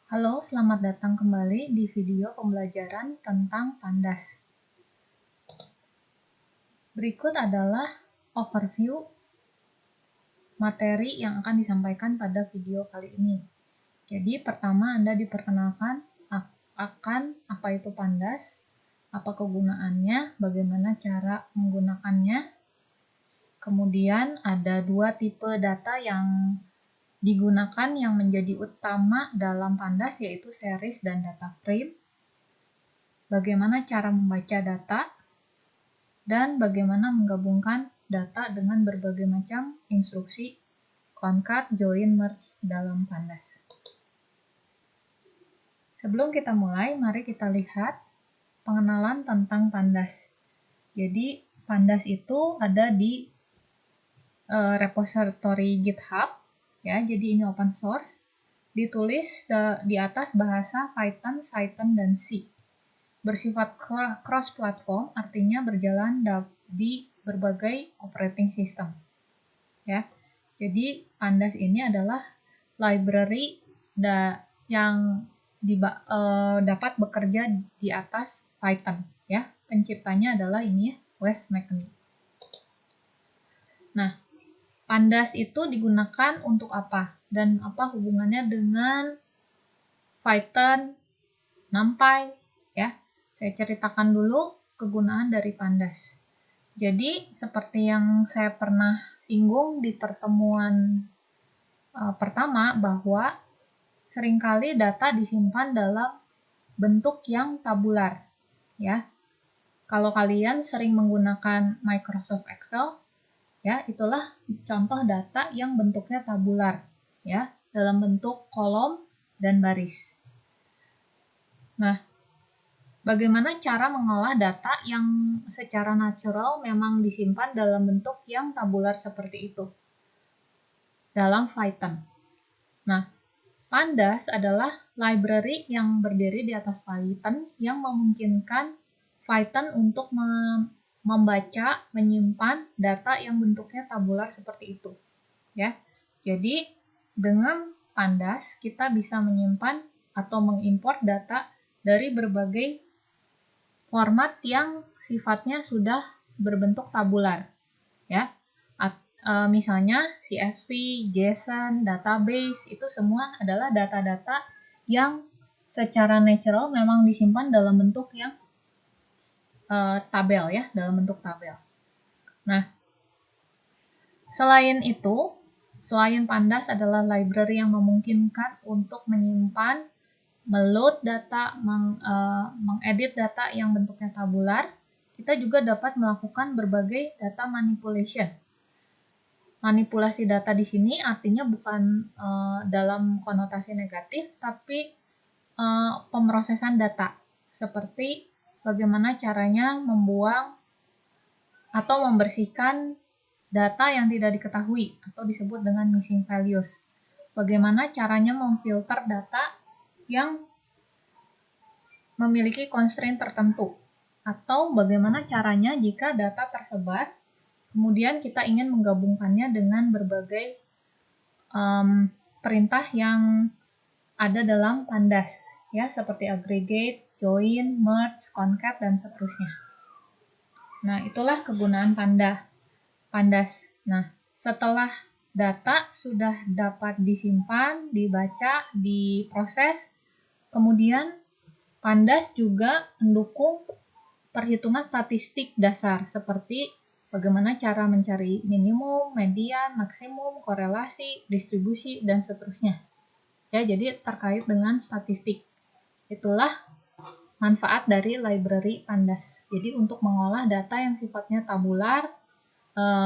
Halo, selamat datang kembali di video pembelajaran tentang Pandas. Berikut adalah overview materi yang akan disampaikan pada video kali ini. Jadi, pertama Anda diperkenalkan akan apa itu Pandas, apa kegunaannya, bagaimana cara menggunakannya. Kemudian ada dua tipe data yang digunakan yang menjadi utama dalam Pandas, yaitu series dan data frame. Bagaimana cara membaca data, dan bagaimana menggabungkan data dengan berbagai macam instruksi concat, join, merge dalam Pandas. Sebelum kita mulai, mari kita lihat pengenalan tentang Pandas. Jadi, Pandas itu ada di repository GitHub, ya. Jadi ini open source, ditulis di atas bahasa Python, Cython, dan C. Bersifat cross-platform, artinya berjalan di berbagai operating system. Ya, jadi Pandas ini adalah library yang dapat bekerja di atas Python. Ya, penciptanya adalah ini ya, Wes McKinney. Nah, Pandas itu digunakan untuk apa? Dan apa hubungannya dengan Python, NumPy, ya? Saya ceritakan dulu kegunaan dari Pandas. Jadi, seperti yang saya pernah singgung di pertemuan pertama, bahwa seringkali data disimpan dalam bentuk yang tabular. Ya, kalau kalian sering menggunakan Microsoft Excel, ya, itulah contoh data yang bentuknya tabular, ya, dalam bentuk kolom dan baris. Nah, bagaimana cara mengolah data yang secara natural memang disimpan dalam bentuk yang tabular seperti itu dalam Python. Nah, Pandas adalah library yang berdiri di atas Python yang memungkinkan Python untuk membaca, menyimpan data yang bentuknya tabular seperti itu. Ya, jadi dengan Pandas kita bisa menyimpan atau mengimport data dari berbagai format yang sifatnya sudah berbentuk tabular, ya. Misalnya CSV, JSON, database, itu semua adalah data-data yang secara natural memang disimpan dalam bentuk yang tabel, ya, dalam bentuk tabel. Nah, selain Pandas adalah library yang memungkinkan untuk menyimpan, meload data, mengedit data yang bentuknya tabular, kita juga dapat melakukan berbagai data manipulation. Manipulasi data di sini artinya bukan dalam konotasi negatif, tapi pemrosesan data, seperti bagaimana caranya membuang atau membersihkan data yang tidak diketahui atau disebut dengan missing values. Bagaimana caranya memfilter data yang memiliki constraint tertentu, atau bagaimana caranya jika data tersebar, kemudian kita ingin menggabungkannya dengan berbagai perintah yang ada dalam Pandas, ya, seperti aggregate, join, merge, concat, dan seterusnya. Nah, itulah kegunaan Pandas. Nah, setelah data sudah dapat disimpan, dibaca, diproses, kemudian Pandas juga mendukung perhitungan statistik dasar seperti bagaimana cara mencari minimum, median, maksimum, korelasi, distribusi, dan seterusnya. Ya, jadi terkait dengan statistik. Itulah manfaat dari library Pandas. Jadi untuk mengolah data yang sifatnya tabular,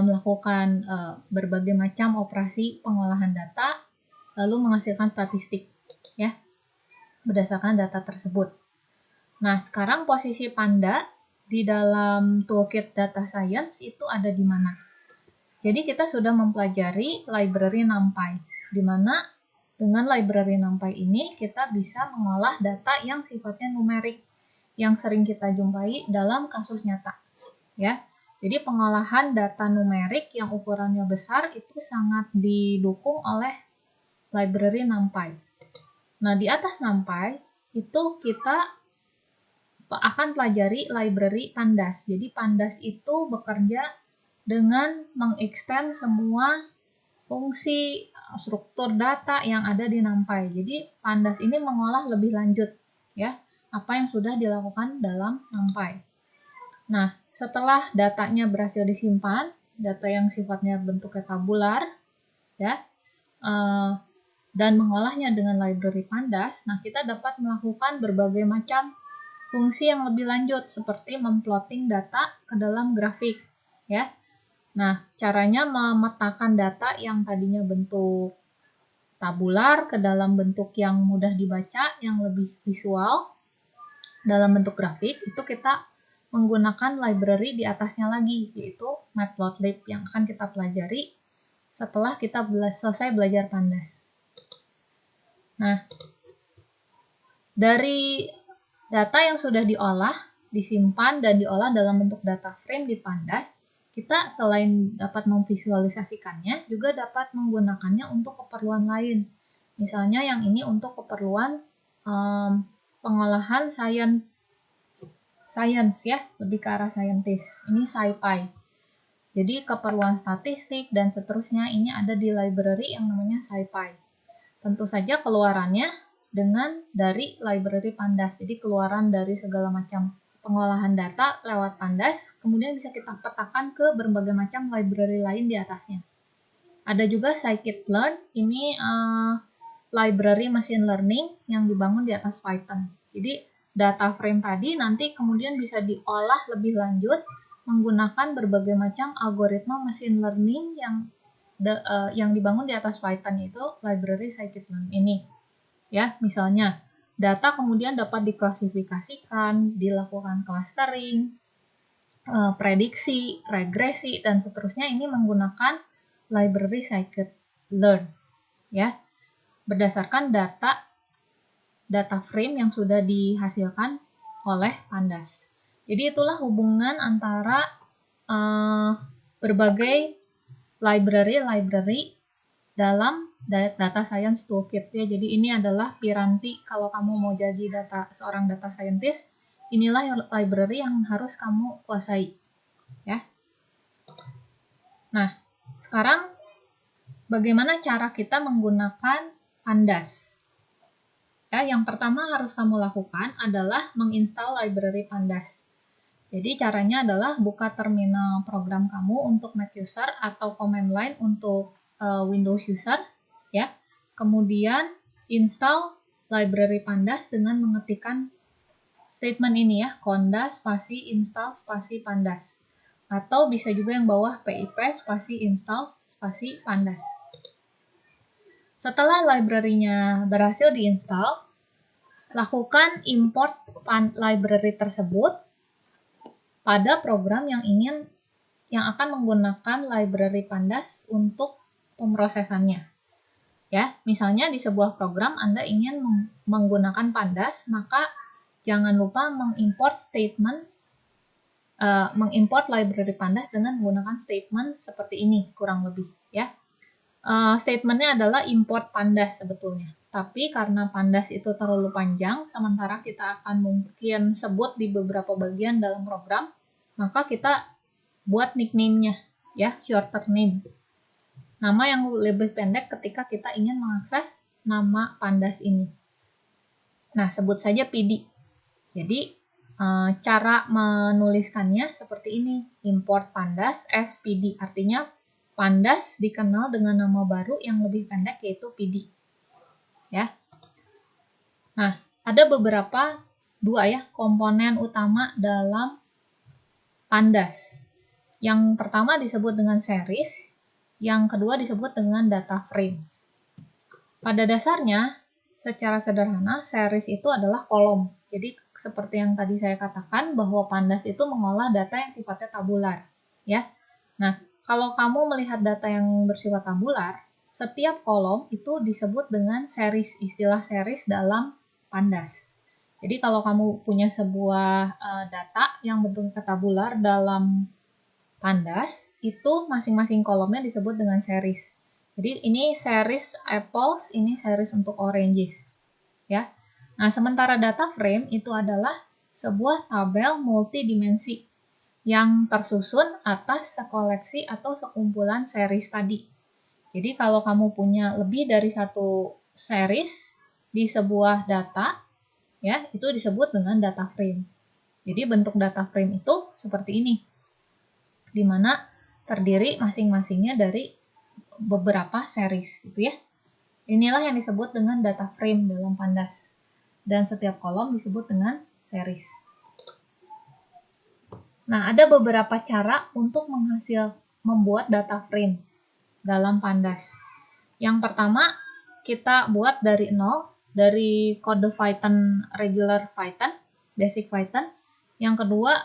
melakukan berbagai macam operasi pengolahan data, lalu menghasilkan statistik, ya, berdasarkan data tersebut. Nah, sekarang posisi Panda di dalam toolkit data science itu ada di mana? Jadi kita sudah mempelajari library NumPy, di mana dengan library NumPy ini kita bisa mengolah data yang sifatnya numerik, yang sering kita jumpai dalam kasus nyata, ya. Jadi pengolahan data numerik yang ukurannya besar itu sangat didukung oleh library NumPy. Nah, di atas NumPy itu kita akan pelajari library Pandas. Jadi Pandas itu bekerja dengan mengextend semua fungsi struktur data yang ada di NumPy. Jadi Pandas ini mengolah lebih lanjut ya apa yang sudah dilakukan dalam NumPy. Nah, setelah datanya berhasil disimpan, data yang sifatnya bentuknya tabular ya dan mengolahnya dengan library Pandas, nah kita dapat melakukan berbagai macam fungsi yang lebih lanjut seperti memplotting data ke dalam grafik ya. Nah, caranya memetakan data yang tadinya bentuk tabular ke dalam bentuk yang mudah dibaca, yang lebih visual dalam bentuk grafik, itu kita menggunakan library di atasnya lagi, yaitu Matplotlib yang akan kita pelajari setelah kita selesai belajar Pandas. Nah, dari data yang sudah diolah, disimpan, dan diolah dalam bentuk data frame di Pandas, kita selain dapat memvisualisasikannya, juga dapat menggunakannya untuk keperluan lain. Misalnya yang ini untuk keperluan pengolahan science ya, lebih ke arah scientist. Ini SciPy. Jadi keperluan statistik dan seterusnya ini ada di library yang namanya SciPy. Tentu saja keluarannya dengan dari library Pandas. Jadi keluaran dari segala macam pengolahan data lewat Pandas, kemudian bisa kita petakan ke berbagai macam library lain di atasnya. Ada juga scikit-learn, ini library machine learning yang dibangun di atas Python. Jadi data frame tadi nanti kemudian bisa diolah lebih lanjut menggunakan berbagai macam algoritma machine learning yang dibangun di atas Python, itu library scikit-learn ini. Ya, misalnya data kemudian dapat diklasifikasikan, dilakukan clustering, prediksi, regresi, dan seterusnya. Ini menggunakan library scikit-learn ya, berdasarkan data frame yang sudah dihasilkan oleh Pandas. Jadi itulah hubungan antara berbagai library dalam data science toolkit ya. Jadi ini adalah piranti kalau kamu mau jadi seorang data scientist, inilah library yang harus kamu kuasai ya. Nah, sekarang bagaimana cara kita menggunakan Pandas? Ya, yang pertama harus kamu lakukan adalah menginstal library Pandas. Jadi caranya adalah buka terminal program kamu untuk Mac user atau command line untuk Windows user ya. Kemudian install library Pandas dengan mengetikkan statement ini ya, conda spasi install spasi Pandas. Atau bisa juga yang bawah pip spasi install spasi Pandas. Setelah library-nya berhasil diinstal, lakukan import library tersebut pada program yang akan menggunakan library Pandas untuk pemrosesannya. Ya, misalnya di sebuah program Anda ingin menggunakan Pandas, maka jangan lupa mengimport library Pandas dengan menggunakan statement seperti ini kurang lebih ya. Statementnya adalah import Pandas sebetulnya. Tapi karena Pandas itu terlalu panjang, sementara kita akan mungkin sebut di beberapa bagian dalam program, maka kita buat nickname-nya ya, shorter name. Nama yang lebih pendek ketika kita ingin mengakses nama Pandas ini. Nah, sebut saja PD. Jadi, cara menuliskannya seperti ini, import Pandas as PD. Artinya, Pandas dikenal dengan nama baru yang lebih pendek yaitu PD. Ya. Nah, ada beberapa komponen utama dalam Pandas. Yang pertama disebut dengan series, yang kedua disebut dengan data frames. Pada dasarnya, secara sederhana, series itu adalah kolom. Jadi, seperti yang tadi saya katakan bahwa Pandas itu mengolah data yang sifatnya tabular. Ya. Nah, kalau kamu melihat data yang bersifat tabular, setiap kolom itu disebut dengan series, istilah series dalam Pandas. Jadi kalau kamu punya sebuah data yang bentuknya tabular dalam Pandas, itu masing-masing kolomnya disebut dengan series. Jadi ini series apples, ini series untuk oranges. ya. Nah, sementara data frame itu adalah sebuah tabel multidimensi yang tersusun atas sekoleksi atau sekumpulan series tadi. Jadi kalau kamu punya lebih dari satu series di sebuah data, ya, itu disebut dengan data frame. Jadi bentuk data frame itu seperti ini, di mana terdiri masing-masingnya dari beberapa series, gitu ya. Inilah yang disebut dengan data frame dalam Pandas. Dan setiap kolom disebut dengan series. Nah, ada beberapa cara untuk membuat data frame dalam Pandas. Yang pertama, kita buat dari nol, dari kode Python regular Python, basic Python. Yang kedua,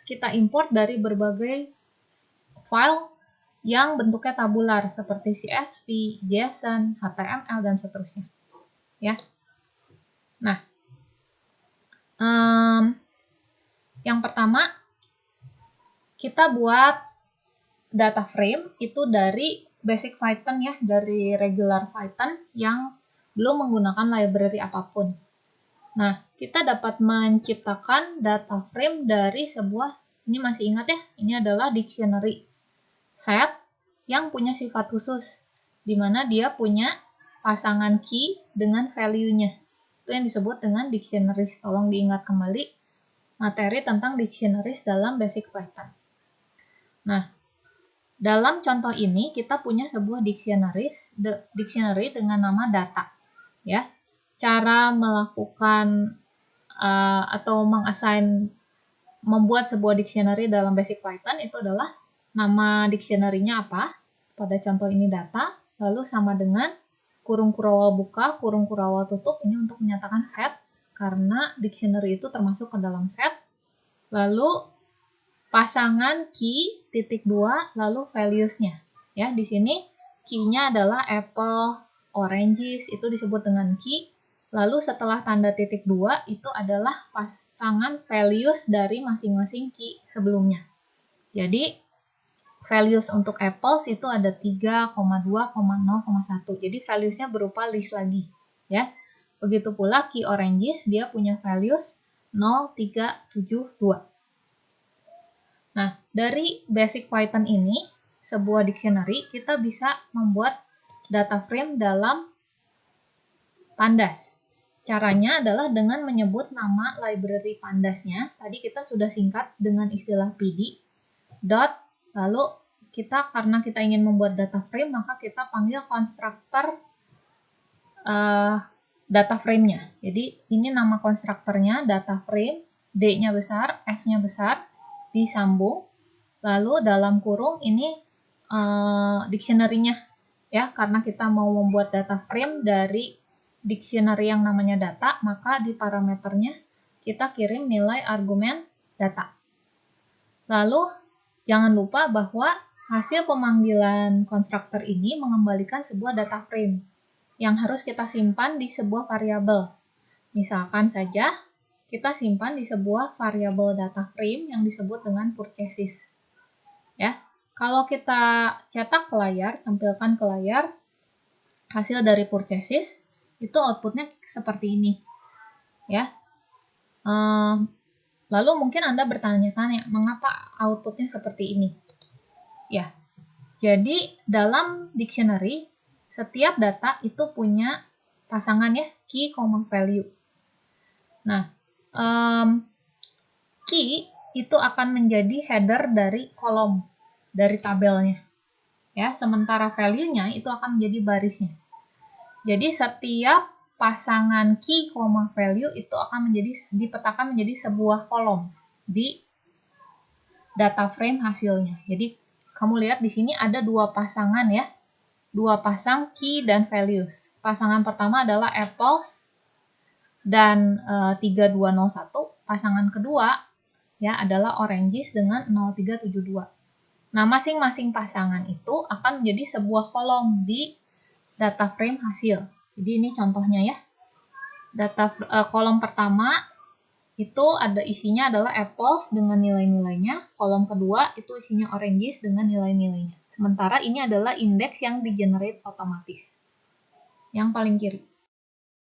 kita import dari berbagai file yang bentuknya tabular seperti CSV, JSON, HTML, dan seterusnya. Ya. Nah, yang pertama, kita buat data frame itu dari basic Python ya, dari regular Python yang belum menggunakan library apapun. Nah, kita dapat menciptakan data frame dari sebuah, ini masih ingat ya, ini adalah dictionary set yang punya sifat khusus, di mana dia punya pasangan key dengan value-nya. Itu yang disebut dengan dictionaries. Tolong diingat kembali materi tentang dictionaries dalam basic Python. Nah, dalam contoh ini kita punya sebuah dictionary dengan nama data. Ya, cara melakukan atau membuat sebuah dictionary dalam basic Python itu adalah nama dictionary-nya apa? Pada contoh ini data, lalu sama dengan kurung kurawal buka, kurung kurawal tutup, ini untuk menyatakan set, karena dictionary itu termasuk ke dalam set. Lalu pasangan key titik 2 lalu values-nya. Ya, di sini key-nya adalah apples, oranges, itu disebut dengan key. Lalu setelah tanda titik 2 itu adalah pasangan values dari masing-masing key sebelumnya. Jadi values untuk apples itu ada 3, 2, 0,1. Jadi values-nya berupa list lagi, ya. Begitu pula key oranges, dia punya values 0, 3, 7, 2. Nah, dari basic Python ini, sebuah dictionary, kita bisa membuat data frame dalam Pandas. Caranya adalah dengan menyebut nama library Pandasnya. Tadi kita sudah singkat dengan istilah pd. Lalu karena kita ingin membuat data frame, maka kita panggil konstruktor data frame-nya. Jadi ini nama konstruktornya, data frame, D-nya besar, F-nya besar, disambung, lalu dalam kurung ini dictionary-nya, ya, karena kita mau membuat data frame dari dictionary yang namanya data, maka di parameternya kita kirim nilai argumen data. Lalu jangan lupa bahwa hasil pemanggilan konstruktor ini mengembalikan sebuah data frame yang harus kita simpan di sebuah variabel. Misalkan saja kita simpan di sebuah variabel data frame yang disebut dengan purchases. Ya, kalau kita cetak ke layar, tampilkan ke layar hasil dari purchases, itu outputnya seperti ini. Ya, lalu mungkin Anda bertanya-tanya, mengapa outputnya seperti ini? Ya, jadi dalam dictionary setiap data itu punya pasangan ya, key, value. Nah, key itu akan menjadi header dari kolom, dari tabelnya. Ya, sementara value-nya itu akan menjadi barisnya. Jadi setiap pasangan key, value itu akan dipetakan menjadi sebuah kolom di data frame hasilnya. Jadi kamu lihat di sini ada dua pasangan ya, dua pasang key dan values. Pasangan pertama adalah apples dan 3201. Pasangan kedua ya adalah oranges dengan 0372. Nah, masing-masing pasangan itu akan menjadi sebuah kolom di data frame hasil. Jadi ini contohnya ya. Kolom pertama itu isinya adalah apples dengan nilai-nilainya. Kolom kedua itu isinya oranges dengan nilai-nilainya. Sementara ini adalah indeks yang di-generate otomatis. Yang paling kiri.